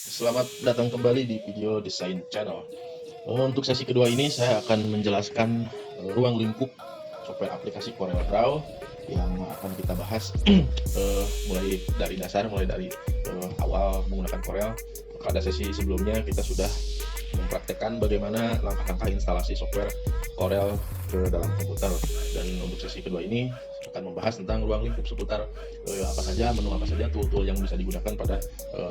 Selamat datang kembali di video desain channel. Untuk sesi kedua ini saya akan menjelaskan ruang lingkup software aplikasi CorelDRAW yang akan kita bahas mulai dari dasar, mulai dari awal menggunakan Corel. Pada sesi sebelumnya kita sudah mempraktekkan bagaimana langkah-langkah instalasi software Corel ke dalam komputer, dan untuk sesi kedua ini akan membahas tentang ruang lingkup seputar apa saja menu, apa saja tool-tool yang bisa digunakan pada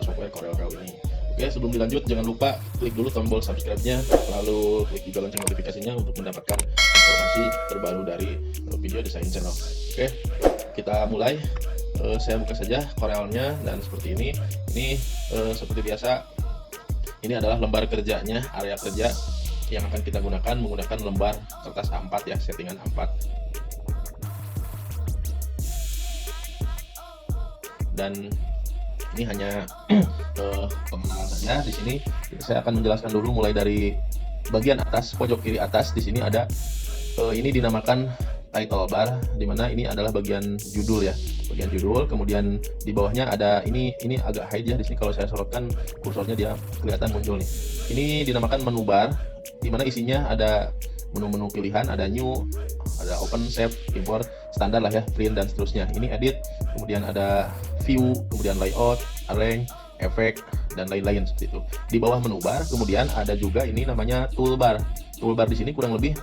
software CorelDRAW ini. Oke, sebelum dilanjut jangan lupa klik dulu tombol subscribe-nya, lalu klik juga lonceng notifikasinya untuk mendapatkan informasi terbaru dari video desain channel. Oke, kita mulai. Saya buka saja Corelnya, dan seperti ini. Ini seperti biasa, ini adalah lembar kerjanya, area kerja yang akan kita gunakan menggunakan lembar kertas A4 ya, settingan A4. Dan ini hanya pengenalan saja. Di sini saya akan menjelaskan dulu mulai dari bagian atas, pojok kiri atas. Di sini ada ini dinamakan title bar, dimana ini adalah bagian judul ya, bagian judul. Kemudian di bawahnya ada ini agak hide ya. Di sini kalau saya sorotkan kursornya dia kelihatan muncul nih. Ini dinamakan menu bar, dimana isinya ada menu-menu pilihan, ada new, ada open, save, import, standar lah ya, print dan seterusnya. Ini edit, kemudian ada view, kemudian layout, arrange, efek, dan lain-lain seperti itu. Di bawah menu bar kemudian ada juga ini namanya toolbar. Toolbar di sini kurang lebih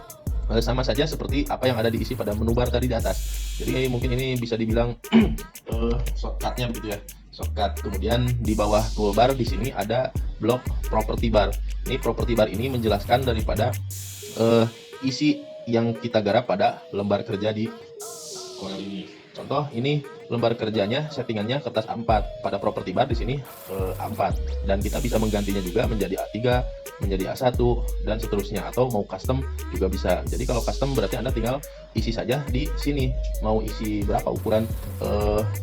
sama saja seperti apa yang ada diisi pada menu bar tadi di atas. Jadi mungkin ini bisa dibilang shortcutnya begitu ya, shortcut. Kemudian di bawah toolbar di sini ada blok property bar. Ini property bar ini menjelaskan daripada isi yang kita garap pada lembar kerja di Corel ini. Contoh, ini lembar kerjanya, settingannya kertas A4. Pada property bar di sini A4, dan kita bisa menggantinya juga menjadi A3, menjadi A1, dan seterusnya. Atau mau custom juga bisa. Jadi kalau custom berarti Anda tinggal isi saja di sini, mau isi berapa ukuran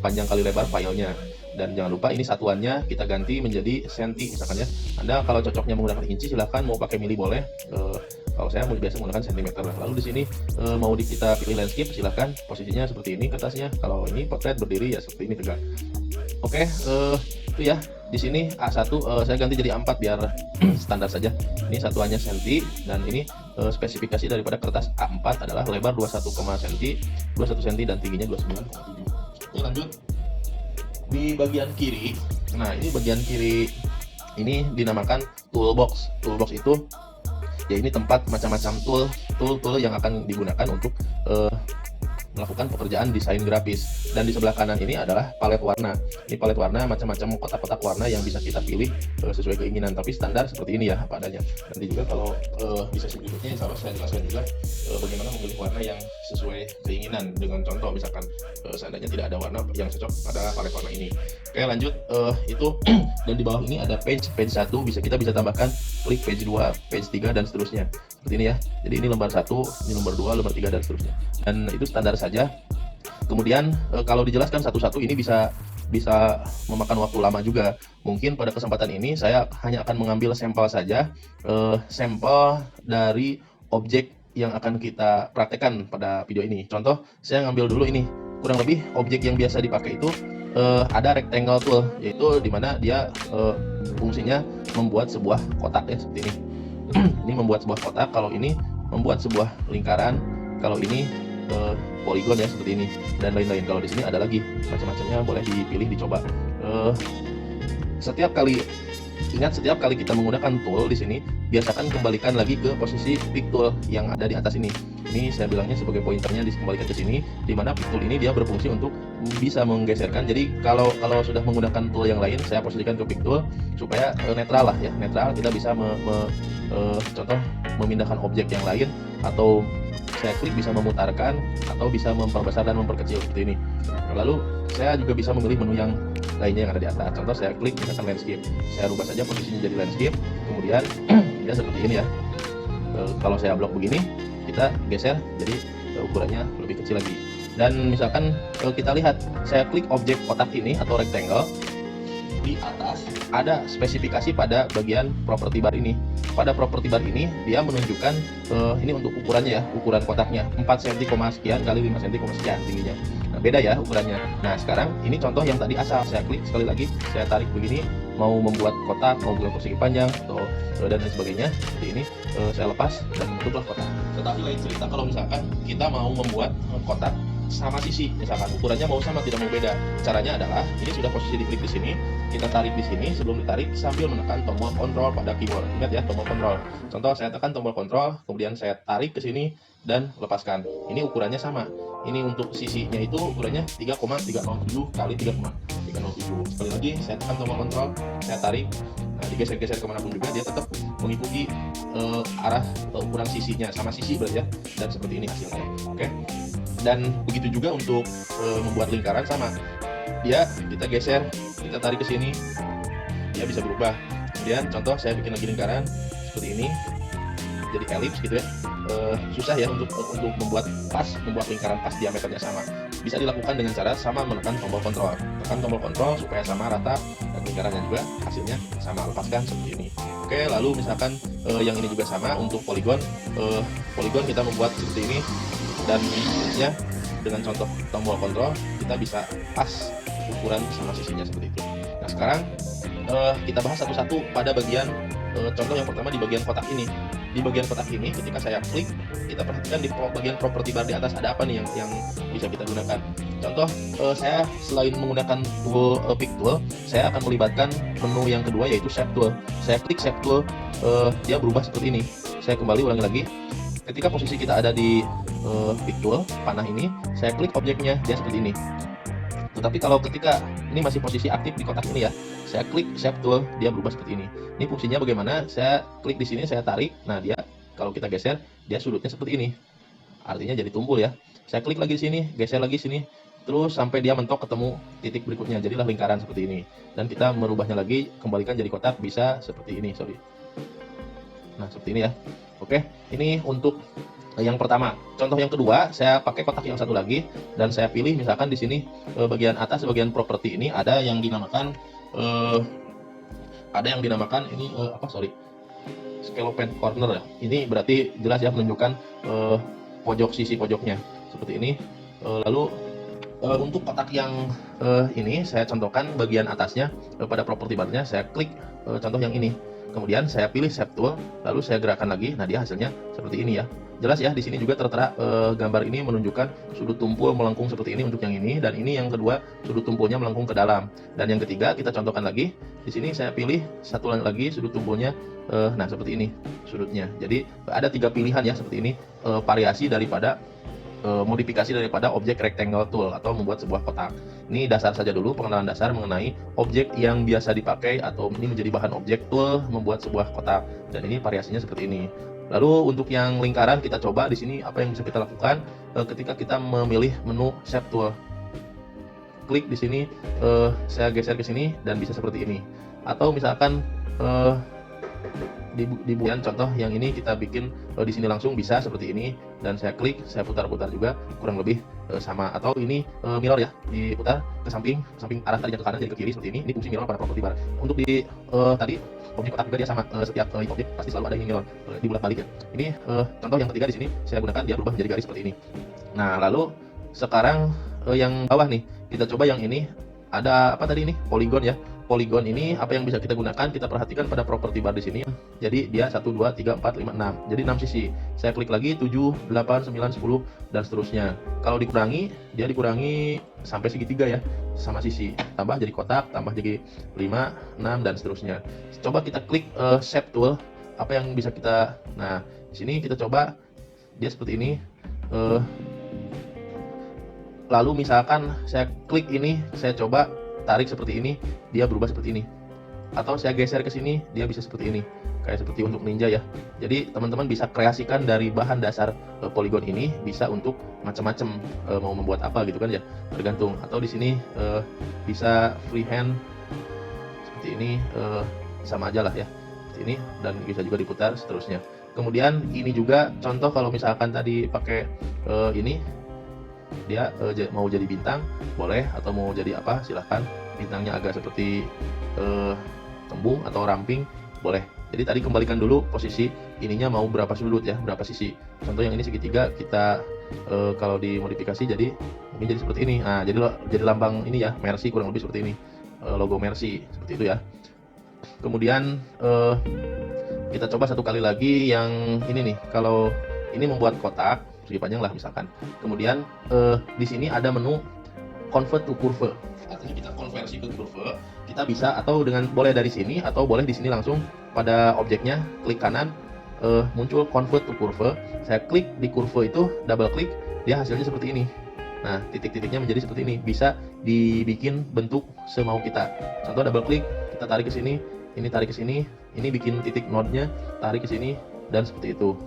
panjang kali lebar filenya. Dan jangan lupa ini satuannya kita ganti menjadi senti misalkan ya. Anda kalau cocoknya menggunakan inci silahkan, mau pakai mili boleh. Kalau saya biasa menggunakan sentimeter. Lalu di sini mau kita pilih landscape, silahkan posisinya seperti ini kertasnya. Kalau ini portrait berdiri ya seperti ini tegak. Oke, itu ya. Di sini A1 saya ganti jadi A4 biar standar saja. Ini satuannya senti, dan ini spesifikasi daripada kertas A4 adalah lebar 21 cm dan tingginya 29,7. Oke, lanjut. Di bagian kiri, nah ini bagian kiri ini dinamakan toolbox. Toolbox itu ya ini tempat macam-macam tool yang akan digunakan untuk melakukan pekerjaan desain grafis. Dan di sebelah kanan ini adalah palet warna. Ini palet warna, macam-macam kotak-kotak warna yang bisa kita pilih sesuai keinginan, tapi standar seperti ini ya apa adanya. Nanti juga kalau di sesi berikutnya insya Allah saya jelaskan juga bagaimana memilih warna yang sesuai keinginan, dengan contoh misalkan seandainya tidak ada warna yang cocok pada palet warna ini. Oke, lanjut. Itu dan di bawah ini ada page 1, kita bisa tambahkan klik page 2, page 3, dan seterusnya seperti ini ya. Jadi ini lembar 1, ini lembar 2, lembar 3, dan seterusnya, dan itu standar saja. Kemudian kalau dijelaskan satu-satu ini bisa memakan waktu lama juga. Mungkin pada kesempatan ini saya hanya akan mengambil sampel saja, sampel dari objek yang akan kita praktekkan pada video ini. Contoh, saya ngambil dulu ini, kurang lebih objek yang biasa dipakai itu ada rectangle tool, yaitu dimana dia fungsinya membuat sebuah kotak ya seperti ini. Ini membuat sebuah kotak, kalau ini membuat sebuah lingkaran, kalau ini poligon ya seperti ini, dan lain-lain. Kalau di sini ada lagi macam-macamnya, boleh dipilih, dicoba. Setiap kali kita menggunakan tool di sini, biasakan kembalikan lagi ke posisi pick tool yang ada di atas ini. Ini saya bilangnya sebagai pointernya dikembalikan ke sini, di mana pick tool ini dia berfungsi untuk bisa menggeserkan. Jadi kalau sudah menggunakan tool yang lain, saya posisikan ke pick tool supaya netral lah ya, netral. Kita bisa contoh memindahkan objek yang lain, atau saya klik bisa memutarkan, atau bisa memperbesar dan memperkecil seperti ini. Lalu saya juga bisa memilih menu yang lainnya yang ada di atas. Contoh, saya klik misalkan landscape, saya rubah saja posisinya jadi landscape, kemudian ya seperti ini ya. Kalau saya blok begini, kita geser jadi ukurannya lebih kecil lagi. Dan misalkan kita lihat, saya klik objek kotak ini atau rectangle, di atas ada spesifikasi pada bagian property bar ini. Pada property bar ini dia menunjukkan ini untuk ukurannya ya, ukuran kotaknya 4 cm sekian kali 5 cm sekian tingginya. Nah, beda ya ukurannya. Nah, sekarang ini contoh yang tadi asal saya klik sekali lagi, saya tarik begini, mau membuat kotak, mau membuat persegi panjang atau dan lain sebagainya seperti ini, saya lepas dan bentuklah kotak. Tetapi lain cerita kalau misalkan kita mau membuat kotak sama sisi, misalkan ukurannya mau sama tidak mau beda. Caranya adalah ini sudah posisi diklik di sini, kita tarik di sini, sebelum ditarik sambil menekan tombol kontrol pada keyboard. Ingat ya, tombol kontrol. Contoh saya tekan tombol kontrol, kemudian saya tarik ke sini dan lepaskan. Ini ukurannya sama. Ini untuk sisinya itu ukurannya 3,307 kali 3,307. Sekali lagi saya tekan tombol kontrol, saya tarik. Nah, digeser-geser kemanapun juga dia tetap mengikuti arah ukuran sisinya, sama sisi berarti ya. Dan seperti ini hasilnya. Oke. Dan begitu juga untuk membuat lingkaran sama. Dia kita geser, kita tarik ke sini, dia bisa berubah. Kemudian contoh saya bikin lagi lingkaran seperti ini, jadi elips gitu ya. Susah ya untuk membuat lingkaran pas diameternya sama. Bisa dilakukan dengan cara sama menekan tombol kontrol. Tekan tombol kontrol supaya sama rata dan lingkarannya juga hasilnya sama. Lepaskan seperti ini. Oke, lalu misalkan yang ini juga sama untuk poligon. Poligon kita membuat seperti ini dan seterusnya dengan contoh tombol kontrol kita bisa pas ukuran sama sisinya seperti itu. Nah sekarang kita bahas satu-satu pada bagian contoh yang pertama di bagian kotak ini. Di bagian kotak ini ketika saya klik, kita perhatikan di bagian properti bar di atas ada apa nih yang bisa kita gunakan. Contoh saya selain menggunakan tool pick tool, saya akan melibatkan menu yang kedua yaitu shape tool. Saya klik shape tool, dia berubah seperti ini. Saya kembali ulangi lagi. Ketika posisi kita ada di pick tool panah ini, saya klik objeknya, dia seperti ini. Tetapi kalau ketika ini masih posisi aktif di kotak ini ya, saya klik shape tool, dia berubah seperti ini. Ini fungsinya bagaimana? Saya klik di sini, saya tarik. Nah, dia kalau kita geser, dia sudutnya seperti ini. Artinya jadi tumpul ya. Saya klik lagi di sini, geser lagi sini, terus sampai dia mentok ketemu titik berikutnya. Jadilah lingkaran seperti ini. Dan kita merubahnya lagi, kembalikan jadi kotak bisa seperti ini, Nah, seperti ini ya. Oke, ini untuk yang pertama. Contoh yang kedua, saya pakai kotak yang satu lagi dan saya pilih misalkan di sini bagian atas, bagian properti ini ada yang dinamakan ini scalloped corner ya. Ini berarti jelas ya menunjukkan pojok sisi pojoknya seperti ini. Lalu untuk kotak yang ini saya contohkan bagian atasnya pada properti barnya saya klik contoh yang ini. Kemudian saya pilih shape tool, lalu saya gerakkan lagi. Nah, dia hasilnya seperti ini ya. Jelas ya, di sini juga tertera gambar ini menunjukkan sudut tumpul melengkung seperti ini untuk yang ini, dan ini yang kedua sudut tumpulnya melengkung ke dalam. Dan yang ketiga kita contohkan lagi. Di sini saya pilih satu lagi sudut tumpulnya, nah seperti ini sudutnya. Jadi ada 3 pilihan ya seperti ini, variasi daripada modifikasi daripada objek rectangle tool atau membuat sebuah kotak. Ini dasar saja dulu, pengenalan dasar mengenai objek yang biasa dipakai atau ini menjadi bahan objek tool membuat sebuah kotak. Dan ini variasinya seperti ini. Lalu untuk yang lingkaran kita coba di sini apa yang bisa kita lakukan ketika kita memilih menu shape tool. Klik di sini, saya geser ke sini dan bisa seperti ini. Atau misalkan di bulan contoh yang ini kita bikin di sini langsung bisa seperti ini, dan saya klik, saya putar-putar juga kurang lebih sama. Atau ini mirror ya, diputar ke samping arah tadinya ke kanan jadi ke kiri seperti ini. Ini fungsi mirror pada properti bar. Untuk di tadi objek kotak juga dia sama, setiap objek pasti selalu ada yang mirror dibulat balik ya. Ini contoh yang ketiga di sini saya gunakan, dia berubah menjadi garis seperti ini. Nah lalu sekarang yang bawah nih kita coba yang ini, ada apa tadi ini, poligon ya. Poligon ini apa yang bisa kita gunakan, kita perhatikan pada properti bar di sini. Jadi dia 1, 2, 3, 4, 5, 6. Jadi 6 sisi. Saya klik lagi 7, 8, 9, 10 dan seterusnya. Kalau dikurangi, dia dikurangi sampai segitiga ya, sama sisi. Tambah jadi kotak, tambah jadi 5, 6 dan seterusnya. Coba kita klik shape tool, apa yang bisa kita. Nah, di sini kita coba dia seperti ini. Lalu misalkan saya klik ini, saya coba tarik seperti ini, dia berubah seperti ini. Atau saya geser ke sini, dia bisa seperti ini. Kayak seperti untuk ninja ya. Jadi teman-teman bisa kreasikan dari bahan dasar poligon ini, bisa untuk macam-macam mau membuat apa gitu kan ya, tergantung. Atau di sini bisa freehand seperti ini, sama aja lah ya, seperti ini, dan bisa juga diputar seterusnya. Kemudian ini juga contoh kalau misalkan tadi pakai ini, dia mau jadi bintang boleh, atau mau jadi apa silahkan. Bintangnya agak seperti kembung atau ramping boleh. Jadi tadi kembalikan dulu posisi ininya mau berapa sudut ya, berapa sisi. Contoh yang ini segitiga, kita kalau dimodifikasi jadi mungkin jadi seperti ini. Nah jadi lambang ini ya, Mercy kurang lebih seperti ini, logo Mercy seperti itu ya. Kemudian kita coba satu kali lagi yang ini nih. Kalau ini membuat kotak segi panjang lah misalkan. Kemudian di sini ada menu convert to curve. Artinya kita konversi ke curve. Kita bisa atau boleh dari sini atau boleh di sini langsung pada objeknya, klik kanan, muncul convert to curve. Saya klik di curve itu, double klik, dia hasilnya seperti ini. Nah, titik-titiknya menjadi seperti ini. Bisa dibikin bentuk semau kita. Contoh double klik, kita tarik ke sini, ini tarik ke sini, ini bikin titik node-nya, tarik ke sini, dan seperti itu.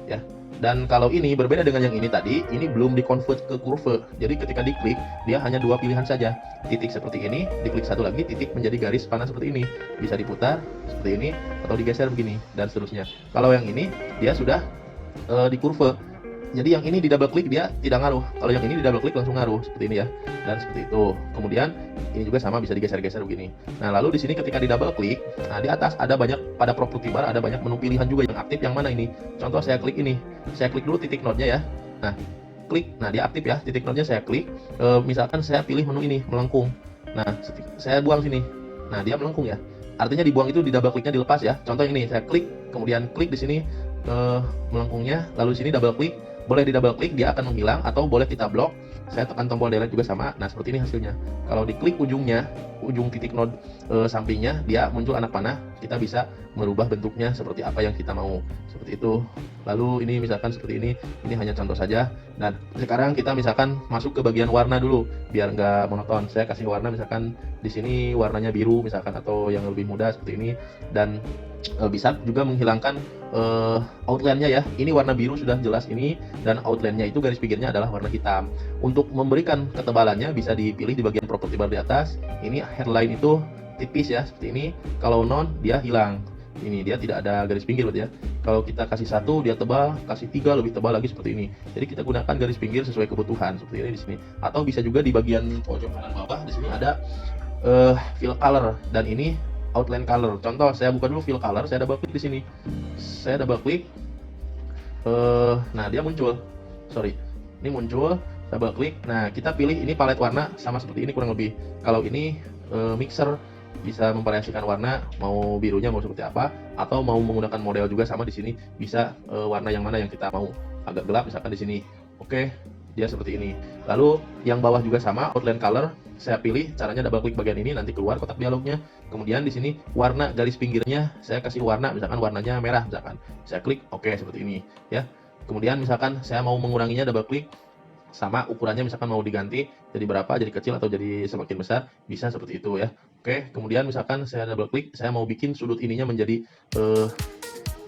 Ya. Dan kalau ini berbeda dengan yang ini tadi, ini belum di-convert ke curve. Jadi ketika diklik, dia hanya dua pilihan saja. Titik seperti ini, diklik satu lagi, titik menjadi garis panah seperti ini. Bisa diputar seperti ini, atau digeser begini, dan seterusnya. Kalau yang ini, dia sudah di curve. Jadi yang ini di double klik dia tidak ngaruh. Kalau yang ini di double klik langsung ngaruh seperti ini ya. Dan seperti itu. Kemudian ini juga sama bisa digeser-geser begini. Nah, lalu di sini ketika di double klik, nah di atas ada banyak pada property bar ada banyak menu pilihan juga yang aktif yang mana ini. Contoh saya klik ini. Saya klik dulu titik node-nya ya. Nah, klik. Nah, dia aktif ya. Titik node-nya saya klik. Misalkan saya pilih menu ini, melengkung. Nah, saya buang sini. Nah, dia melengkung ya. Artinya dibuang itu di double kliknya dilepas ya. Contoh ini saya klik, kemudian klik di sini melengkungnya, lalu di sini double klik. Boleh di double klik dia akan menghilang atau boleh kita blok. Saya tekan tombol delete juga sama. Nah, seperti ini hasilnya. Kalau diklik ujungnya, ujung titik node sampingnya, dia muncul anak panah. Kita bisa merubah bentuknya seperti apa yang kita mau. Seperti itu. Lalu ini misalkan seperti ini hanya contoh saja. Dan sekarang kita misalkan masuk ke bagian warna dulu biar nggak monoton. Saya kasih warna misalkan di sini warnanya biru misalkan atau yang lebih mudah seperti ini. Dan bisa juga menghilangkan outline-nya ya. Ini warna biru sudah jelas ini, dan outline-nya itu garis pinggirnya adalah warna hitam. Untuk memberikan ketebalannya bisa dipilih di bagian property bar di atas. Ini hairline itu tipis ya seperti ini. Kalau non dia hilang. Ini dia tidak ada garis pinggir berarti ya. Kalau kita kasih 1 dia tebal, kasih 3 lebih tebal lagi seperti ini. Jadi kita gunakan garis pinggir sesuai kebutuhan seperti ini di sini. Atau bisa juga di bagian pojok kanan bawah di sini ada fill color, dan ini outline color. Contoh saya buka dulu fill color, saya double klik di sini. Saya double klik. Nah, dia muncul. Sorry. Ini muncul, double klik. Nah, kita pilih ini palet warna sama seperti ini kurang lebih. Kalau ini mixer bisa memvariasikan warna, mau birunya mau seperti apa, atau mau menggunakan model juga sama di sini bisa warna yang mana yang kita mau. Agak gelap misalkan di sini. Oke, dia seperti ini. Lalu yang bawah juga sama, outline color. Saya pilih caranya double klik bagian ini, nanti keluar kotak dialognya. Kemudian di sini warna garis pinggirnya saya kasih warna, misalkan warnanya merah misalkan. Saya klik oke seperti ini ya. Kemudian misalkan saya mau menguranginya, double klik, sama ukurannya misalkan mau diganti jadi berapa, jadi kecil atau jadi semakin besar, bisa seperti itu ya. Oke, kemudian misalkan saya double klik, saya mau bikin sudut ininya menjadi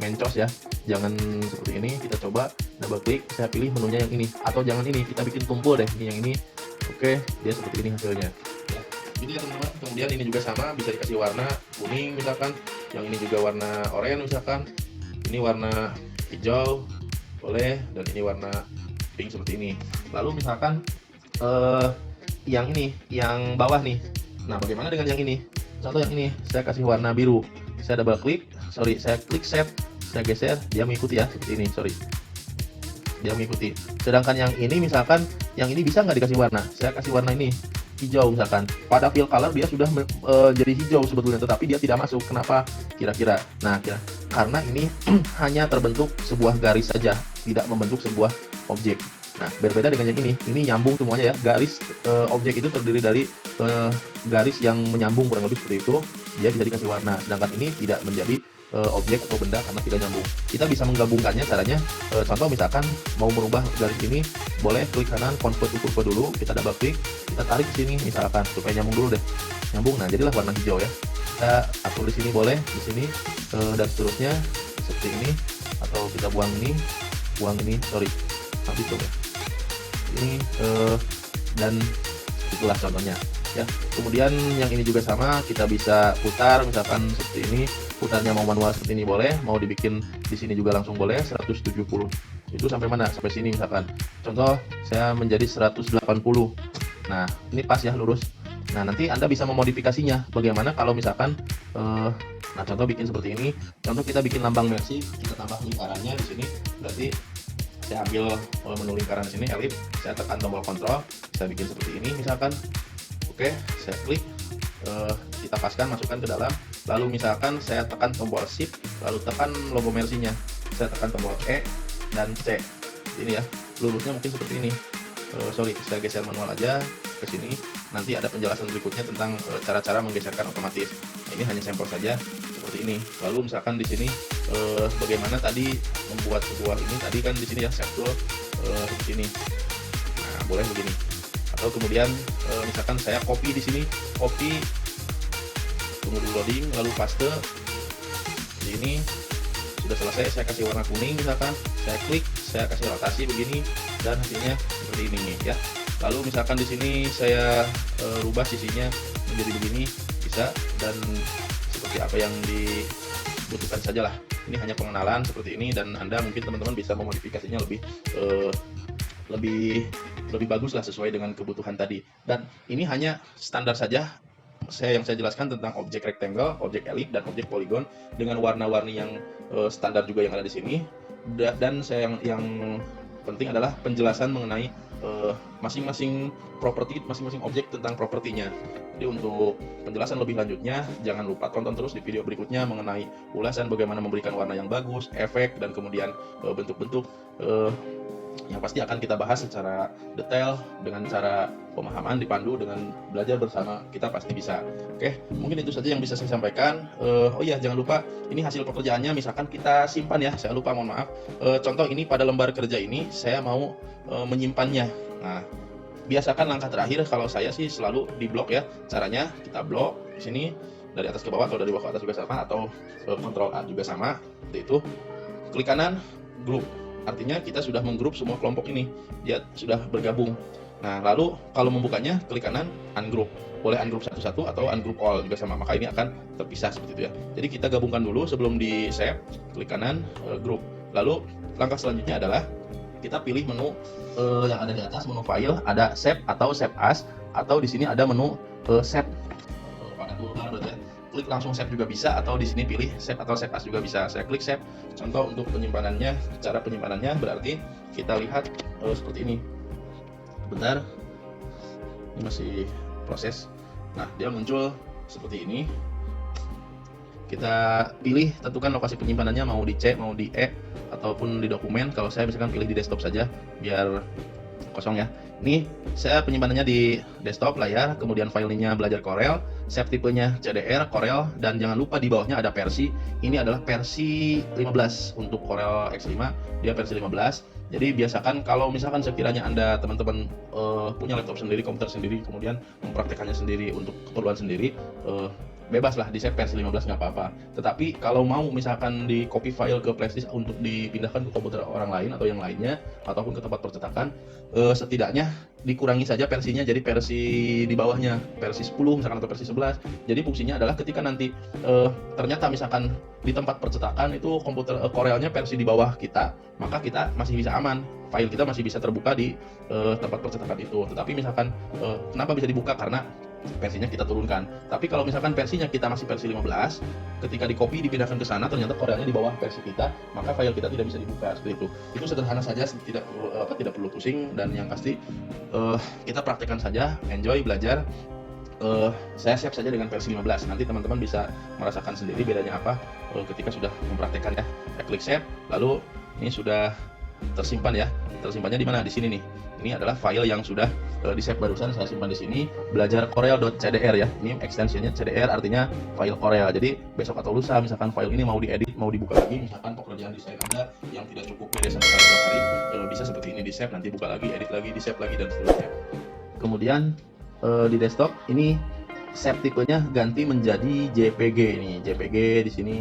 mencos ya, jangan seperti ini. Kita coba double klik, saya pilih menunya yang ini, atau jangan ini, kita bikin tumpul deh, ini yang ini. Oke, dia seperti ini hasilnya ya. Jadi ya teman-teman, kemudian ini juga sama, bisa dikasih warna kuning misalkan, yang ini juga warna oranye misalkan, ini warna hijau boleh, dan ini warna pink seperti ini. Lalu misalkan yang ini, yang bawah nih. Nah, bagaimana dengan yang ini? Contoh yang ini, saya kasih warna biru. Saya double klik, saya klik set, saya geser, dia mengikuti ya, seperti ini, dia mengikuti. Sedangkan yang ini misalkan, yang ini bisa nggak dikasih warna? Saya kasih warna ini, hijau misalkan. Pada fill color dia sudah jadi hijau sebetulnya, tetapi dia tidak masuk. Kenapa? Kira-kira. Nah, karena ini hanya terbentuk sebuah garis saja, tidak membentuk sebuah objek. Nah, berbeda dengan yang ini nyambung semuanya ya. Garis objek itu terdiri dari garis yang menyambung kurang lebih seperti itu. Dia bisa dikasih warna. Sedangkan ini tidak menjadi objek atau benda karena tidak nyambung. Kita bisa menggabungkannya caranya. Contoh misalkan mau merubah garis ini, boleh klik kanan convert to curve dulu, kita double klik, kita tarik ke sini misalkan supaya nyambung dulu deh. Nyambung. Nah, jadilah warna hijau ya. Kita atur di sini boleh, di sini dan seterusnya seperti ini, atau kita buang ini, sorry. Habis coba. Ini dan itulah contohnya ya. Kemudian yang ini juga sama, kita bisa putar misalkan seperti ini. Putarnya mau manual seperti ini boleh, mau dibikin di sini juga langsung boleh. 170 itu sampai mana? Sampai sini misalkan. Contoh saya menjadi 180. Nah, ini pas ya, lurus. Nah, nanti Anda bisa memodifikasinya. Bagaimana kalau misalkan nah, contoh bikin seperti ini. Contoh kita bikin lambang Mercy, kita tambah lingkarannya di sini. Berarti saya ambil menu lingkaran di sini, ellipse, saya tekan tombol kontrol, saya bikin seperti ini misalkan. Oke, saya klik, kita paskan, masukkan ke dalam. Lalu misalkan saya tekan tombol Shift, lalu tekan logo Mercy-nya. Saya tekan tombol E dan C. Ini ya, lurusnya mungkin seperti ini. Sorry, saya geser manual aja ke sini. Nanti ada penjelasan berikutnya tentang cara-cara menggeserkan otomatis. Nah, ini hanya sampel saja seperti ini. Lalu misalkan di sini bagaimana tadi membuat sebuah ini tadi kan di sini ya set tool seperti ini. Nah, boleh begini. Atau kemudian misalkan saya copy di sini, copy, tunggu dulu loading, lalu paste di ini. Sudah selesai, saya kasih warna kuning misalkan, saya klik, saya kasih rotasi begini, dan hasilnya seperti ini nih ya. Lalu misalkan di sini saya rubah sisinya menjadi begini, bisa, dan seperti apa yang dibutuhkan sajalah. Ini hanya pengenalan seperti ini, dan Anda mungkin teman-teman bisa memodifikasinya lebih bagus lah sesuai dengan kebutuhan tadi. Dan ini hanya standar saja. Yang saya jelaskan tentang objek rectangle, objek elip, dan objek polygon dengan warna-warni yang standar juga yang ada di sini. Dan yang penting adalah penjelasan mengenai masing-masing properti, masing-masing objek tentang propertinya. Jadi untuk penjelasan lebih lanjutnya, jangan lupa tonton terus di video berikutnya mengenai ulasan bagaimana memberikan warna yang bagus, efek, dan kemudian bentuk-bentuk yang pasti akan kita bahas secara detail dengan cara pemahaman dipandu dengan belajar bersama, kita pasti bisa. Oke, mungkin itu saja yang bisa saya sampaikan. Oh iya, jangan lupa ini hasil pekerjaannya misalkan kita simpan ya, saya lupa, mohon maaf. Contoh ini pada lembar kerja ini saya mau menyimpannya. Nah, biasakan langkah terakhir kalau saya sih selalu di blok ya. Caranya kita blok di sini dari atas ke bawah, atau dari bawah ke atas juga sama, atau Ctrl A juga sama. Seperti itu. Klik kanan, group. Artinya kita sudah menggrup semua kelompok ini, dia sudah bergabung. Nah, lalu kalau membukanya klik kanan, ungroup. Boleh ungroup satu-satu atau ungroup all juga sama, maka ini akan terpisah seperti itu ya. Jadi kita gabungkan dulu sebelum di save, klik kanan, group. Lalu langkah selanjutnya adalah kita pilih menu yang ada di atas, menu file, ada save atau save as, atau di sini ada menu save pada toolbar berarti ya. Klik langsung save juga bisa, atau di sini pilih save atau save as juga bisa. Saya klik save. Contoh untuk penyimpanannya, cara penyimpanannya berarti kita lihat seperti ini. Bentar, ini masih proses. Nah, dia muncul seperti ini. Kita pilih, tentukan lokasi penyimpanannya, mau di C, mau di E, ataupun di dokumen. Kalau saya misalkan pilih di desktop saja, biar kosong ya. Ini saya penyimpanannya di desktop layar, kemudian filenya belajar Corel, save tipenya CDR Corel, dan jangan lupa di bawahnya ada versi. Ini adalah versi 15 untuk Corel X5, dia versi 15. Jadi biasakan kalau misalkan sekiranya Anda teman-teman punya laptop sendiri, komputer sendiri, kemudian mempraktekannya sendiri untuk keperluan sendiri, bebaslah di save versi 15 nggak apa-apa. Tetapi kalau mau misalkan di copy file ke flashdisk untuk dipindahkan ke komputer orang lain atau yang lainnya, ataupun ke tempat percetakan, setidaknya dikurangi saja versinya jadi versi di bawahnya, versi 10 misalkan atau versi 11. Jadi fungsinya adalah ketika nanti ternyata misalkan di tempat percetakan itu komputer Corelnya versi di bawah kita, maka kita masih bisa aman, file kita masih bisa terbuka di tempat percetakan itu. Tetapi misalkan kenapa bisa dibuka? Karena versinya kita turunkan. Tapi kalau misalkan versinya kita masih versi 15, ketika di copy dipindahkan ke sana ternyata Corelnya di bawah versi kita, maka file kita tidak bisa dibuka. Seperti itu. Itu sederhana saja, tidak perlu pusing, dan yang pasti kita praktekkan saja, enjoy belajar. Saya siap saja dengan versi 15. Nanti teman-teman bisa merasakan sendiri bedanya apa ketika sudah mempraktekkan ya. Saya klik save, lalu ini sudah tersimpan ya. Tersimpannya di mana? Di sini nih. Ini adalah file yang sudah di save barusan, saya simpan di sini, belajar corel.cdr ya. Ini extensionnya CDR, artinya file Corel. Jadi besok atau lusa misalkan file ini mau diedit, mau dibuka lagi, misalkan pekerjaan desain Anda yang tidak cukup PD sampai 2 hari, bisa seperti ini, di save, nanti buka lagi, edit lagi, di save lagi, dan seterusnya. Kemudian di desktop ini save tipenya ganti menjadi JPG. Ini JPG di sini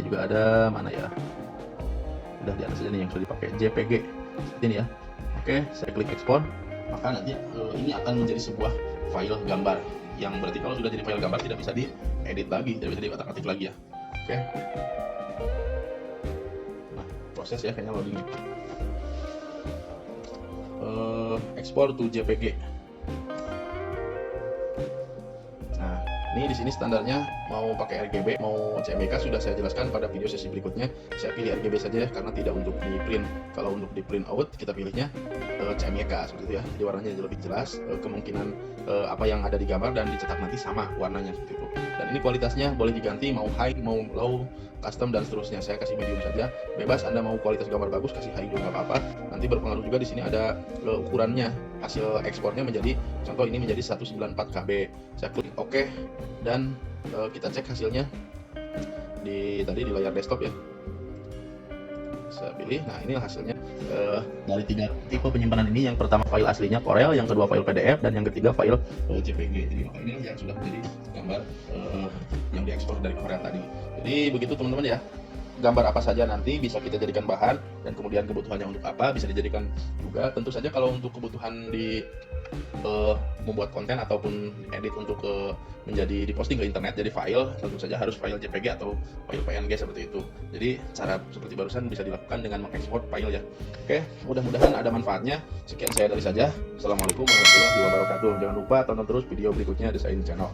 juga ada, mana ya? Udah di atas aja nih yang sudah dipakai, JPG seperti ini ya. Oke, saya klik ekspor, maka nanti ini akan menjadi sebuah file gambar, yang berarti kalau sudah jadi file gambar tidak bisa diedit lagi, tidak bisa diotak-atik lagi ya. Oke. Nah, proses ya, kayaknya loading. Export to JPG. Nah, ini di sini standarnya mau pakai RGB, mau CMYK sudah saya jelaskan pada video sesi berikutnya. Saya pilih RGB saja ya, karena tidak untuk di print. Kalau untuk di print out kita pilihnya CMYK seperti itu ya. Jadi warnanya lebih jelas, kemungkinan apa yang ada di gambar dan dicetak nanti sama warnanya seperti itu. Dan Dan ini kualitasnya boleh diganti mau high, mau low, custom dan seterusnya. Saya kasih medium saja. Bebas Anda mau kualitas gambar bagus kasih high juga nggak apa-apa. Nanti berpengaruh juga di sini ada ukurannya, hasil ekspornya menjadi, contoh ini menjadi 194 KB. Saya klik OK dan kita cek hasilnya di layar desktop ya. Saya pilih, nah inilah hasilnya. Dari 3 tipe penyimpanan ini, yang pertama file aslinya Corel, yang kedua file PDF, dan yang ketiga file JPG. Jadi maka inilah yang sudah menjadi gambar yang diekspor dari Corel tadi. Jadi begitu teman-teman ya, gambar apa saja nanti bisa kita jadikan bahan, dan kemudian kebutuhannya untuk apa bisa dijadikan juga. Tentu saja kalau untuk kebutuhan di membuat konten ataupun edit untuk menjadi diposting ke internet jadi file, tentu saja harus file JPG atau file PNG seperti itu. Jadi cara seperti barusan bisa dilakukan dengan mengekspor file ya. Oke, mudah-mudahan ada manfaatnya. Sekian saya dari saja. Assalamualaikum warahmatullahi wabarakatuh. Jangan lupa tonton terus video berikutnya Desain Channel.